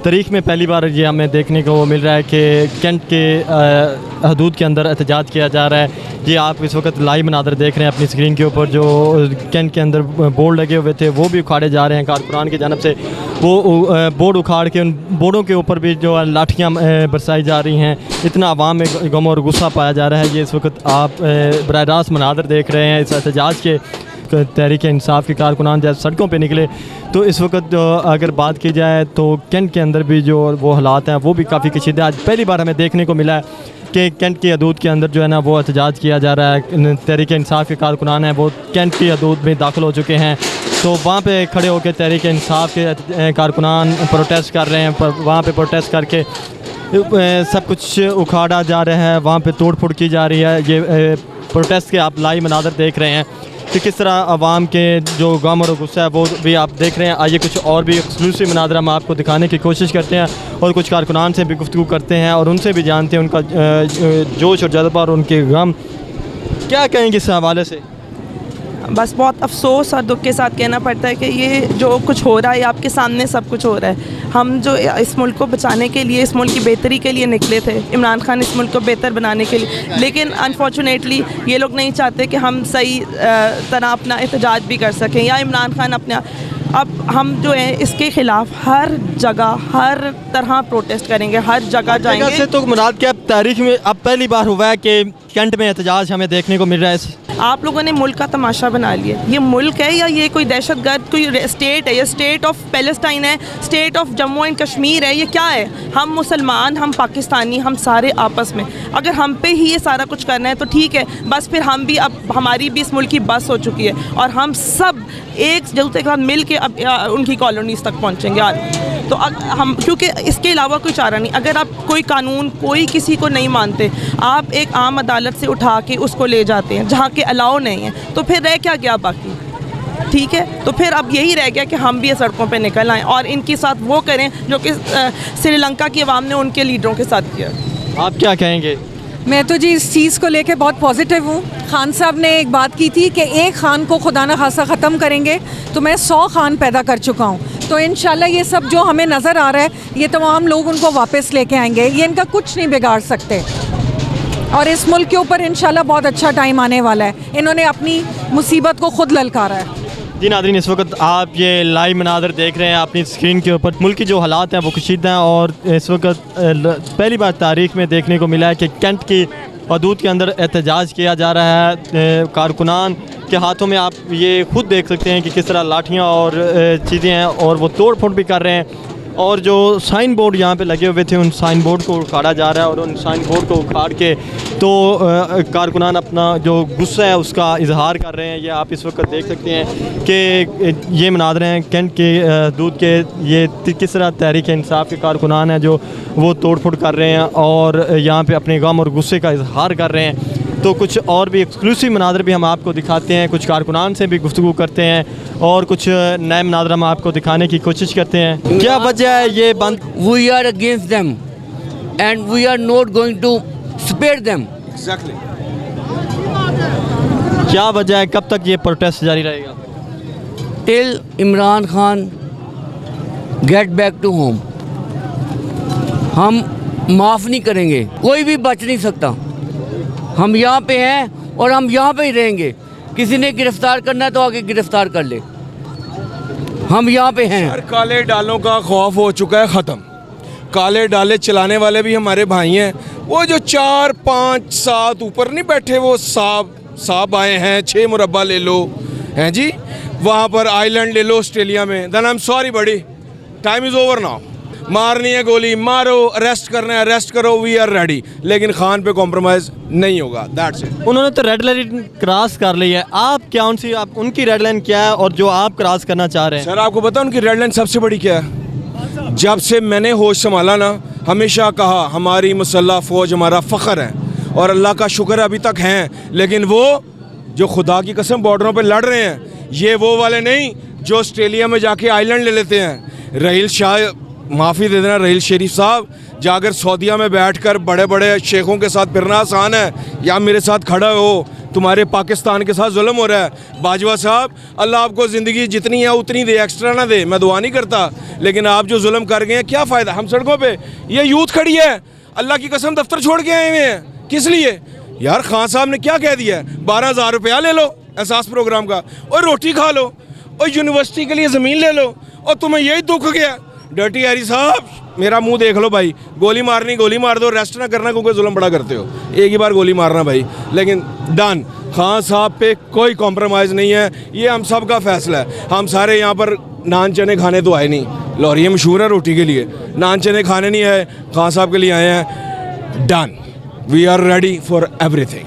तारीख़ में पहली बार ये हमें देखने को मिल रहा है कि कैंट के हदूद के अंदर एहतजाज किया जा रहा है। ये आप इस वक्त लाइव मनाज़र देख रहे हैं अपनी स्क्रीन के ऊपर। जो कैंट के अंदर बोर्ड लगे हुए थे वो भी उखाड़े जा रहे हैं कारकुनान की जानब से। वो बोर्ड उखाड़ के उन बोर्डों के ऊपर भी जो लाठियाँ बरसाई जा रही हैं। इतना आवाम में गम और गुस्सा पाया जा रहा है। ये इस वक्त आप बराह रास्त मनाज़र देख रहे हैं इस एहतजाज के। तहरीक इंसाफ के कारकुनान जब सड़कों पे निकले तो इस वक्त अगर बात की जाए तो कैंट के अंदर भी जो वो हालात हैं वो भी काफ़ी कशीदे। आज पहली बार हमें देखने को मिला है कि कैंट की हदूद के अंदर जो है ना वो एहतजाज किया जा रहा है। तहरीक इंसाफ के कारकुनान हैं वो कैंट की हदूद में दाखिल हो चुके हैं। तो वहाँ पे खड़े होकर तहरीक इंसाफ के कारकुनान प्रोटेस्ट कर रहे हैं। वहाँ पे प्रोटेस्ट करके सब कुछ उखाड़ा जा रहा है, वहाँ पे तोड़ फोड़ की जा रही है। ये प्रोटेस्ट के आप लाइव मनाज़र देख रहे हैं कि किस तरह आवाम के जो गम और गुस्सा है वो भी आप देख रहे हैं। आइए कुछ और भी एक्सक्लूसिव मनाज़र हम आपको दिखाने की कोशिश करते हैं और कुछ कारकुनान से भी गुफ्तगू करते हैं और उनसे भी जानते हैं उनका जोश और जज्बा और उनके गम क्या कहेंगे इस हवाले से। बस बहुत अफसोस और दुख के साथ कहना पड़ता है कि ये जो कुछ हो रहा है आपके सामने सब कुछ हो रहा है। हम जो इस मुल्क को बचाने के लिए, इस मुल्क की बेहतरी के लिए निकले थे, इमरान खान इस मुल्क को बेहतर बनाने के लिए, लेकिन अनफॉर्चुनेटली ये लोग नहीं चाहते कि हम सही तरह अपना एहतजाज भी कर सकें या इमरान खान अपना। अब हम जो है इसके ख़िलाफ़ हर जगह हर तरह प्रोटेस्ट करेंगे, हर जगह जाएंगे। से तो मुराद क्या तारीख़ में अब पहली बार हुआ है कि कैंट में एहतजाज हमें देखने को मिल रहा है। आप लोगों ने मुल्क का तमाशा बना लिया। ये मुल्क है या ये कोई दहशतगर्द कोई स्टेट है? ये स्टेट ऑफ पैलेस्टाइन है, state of Jammu and Kashmir है, ये क्या है? हम मुसलमान, हम पाकिस्तानी, हम सारे आपस में अगर हम पे ही ये सारा कुछ करना है तो ठीक है, बस फिर हम भी, अब हमारी भी इस मुल्क की बस हो चुकी है और हम सब एक जलते के साथ मिल के अब उनकी कॉलोनीज़ तक पहुँचेंगे आज। तो हम, क्योंकि इसके अलावा कोई चारा नहीं। अगर आप कोई कानून कोई किसी को नहीं मानते, आप एक आम अदालत से उठा के उसको ले जाते हैं जहाँ के अलाउ नहीं है, तो फिर रह क्या गया बाकी? ठीक है, तो फिर अब यही रह गया कि हम भी सड़कों पे निकल आएँ और इनके साथ वो करें जो कि श्रीलंका की आवाम ने उनके लीडरों के साथ किया। आप क्या कहेंगे? मैं तो जी इस चीज़ को लेके बहुत पॉजिटिव हूँ। खान साहब ने एक बात की थी कि एक खान को खुदा न खासा ख़त्म करेंगे, तो मैं 100 खान पैदा कर चुका हूँ। तो इंशाल्लाह ये सब जो हमें नज़र आ रहा है ये तमाम लोग उनको वापस लेके आएंगे। ये इनका कुछ नहीं बिगाड़ सकते और इस मुल्क के ऊपर इंशाल्लाह बहुत अच्छा टाइम आने वाला है। इन्होंने अपनी मुसीबत को खुद ललकारा है। जी नाज़रीन, इस वक्त आप ये लाइव मनाज़र देख रहे हैं अपनी स्क्रीन के ऊपर। मुल्क की जो हालात हैं वो कशीदा हैं और इस वक्त पहली बार तारीख़ में देखने को मिला है कि कैंट की हदूद के अंदर एहतजाज किया जा रहा है। कारकुनान के हाथों में आप ये खुद देख सकते हैं कि किस तरह लाठियाँ और चीज़ें हैं और वो तोड़ फोड़ भी कर रहे हैं। और जो साइन बोर्ड यहाँ पे लगे हुए थे उन साइन बोर्ड को उखाड़ा जा रहा है और उन साइन बोर्ड को उखाड़ के तो कारकुनान अपना जो गुस्सा है उसका इजहार कर रहे हैं। ये आप इस वक्त देख सकते हैं कि ये मनाज़र हैं कैंट के दूध के। ये किस तरह तहरीक इंसाफ के कारकुनान हैं जो वो तोड़ फोड़ कर रहे हैं और यहाँ पे अपने गम और गुस्से का इजहार कर रहे हैं। तो कुछ और भी एक्सक्लूसिव मनाज़र भी हम आपको दिखाते हैं, कुछ कारकुनान से भी गुफ्तगू करते हैं और कुछ नए मनाज़र हम आपको दिखाने की कोशिश करते हैं। क्या वजह है ये बंद? We are against them and we are not going to spare them. Exactly. क्या वजह है, कब तक ये प्रोटेस्ट जारी रहेगा? Till Imran Khan get back to home. हम माफ़ नहीं करेंगे, कोई भी बच नहीं सकता। हम यहाँ पे हैं और हम यहाँ पे ही रहेंगे। किसी ने गिरफ्तार करना है तो आगे गिरफ्तार कर ले, हम यहाँ पे हैं। काले डालों का खौफ हो चुका है ख़त्म। काले डाले चलाने वाले भी हमारे भाई हैं। वो जो 4, 5, 7 ऊपर नहीं बैठे, वो साहब आए हैं 6 मुरब्बा ले लो हैं जी, वहाँ पर आइलैंड ले लो ऑस्ट्रेलिया में। देन आई एम सॉरी बड़ी, टाइम इज़ ओवर नाउ। मारनी है गोली मारो, अरेस्ट करना है अरेस्ट करो, वी आर रेडी। लेकिन खान पे कॉम्प्रोमाइज़ नहीं होगा, दैट्स इट। उन्होंने तो रेड लाइन क्रॉस कर ली है, आप क्या आप उनकी रेड लाइन क्या है और जो आप क्रॉस करना चाह रहे हैं? सर आपको पता उनकी रेड लाइन सबसे बड़ी क्या है? जब से मैंने होश संभाला ना, हमेशा कहा हमारी मुसल्लह फ़ौज हमारा फ़ख्र है और अल्लाह का शुक्र अभी तक हैं। लेकिन वो जो खुदा की कसम बॉर्डरों पे लड़ रहे हैं, ये वो वाले नहीं जो ऑस्ट्रेलिया में जाके आइलैंड ले लेते हैं। रहील शाह माफ़ी दे देना रहील शरीफ साहब, जाकर सऊदीया में बैठकर बड़े बड़े शेखों के साथ फिरना आसान है, या मेरे साथ खड़ा हो तुम्हारे पाकिस्तान के साथ जुल्म हो रहा है। बाजवा साहब, अल्लाह आपको ज़िंदगी जितनी है उतनी दे, एक्स्ट्रा ना दे, मैं दुआ नहीं करता, लेकिन आप जो जुल्म कर गए हैं क्या फ़ायदा। हम सड़कों पे ये यूथ खड़ी है, अल्लाह की कसम दफ्तर छोड़ के आए हुए हैं, किस लिए यार? खान साहब ने क्या कह दिया है, 12,000 रुपया ले लो एहसास प्रोग्राम का, और रोटी खा लो, और यूनिवर्सिटी के लिए ज़मीन ले लो, और तुम्हें यही दुख गया। डर्टी हैरी साहब, मेरा मुंह देख लो भाई, गोली मारनी गोली मार दो, रेस्ट ना करना क्योंकि जुल्म बड़ा करते हो, एक ही बार गोली मारना भाई। लेकिन डन, खान साहब पे कोई कॉम्प्रोमाइज़ नहीं है, ये हम सब का फैसला है। हम सारे यहाँ पर नान चने खाने तो आए नहीं, लाहौरिया मशहूर है रोटी के लिए, नान चने खाने नहीं आए, खान साहब के लिए आए हैं। Done, we are ready for everything.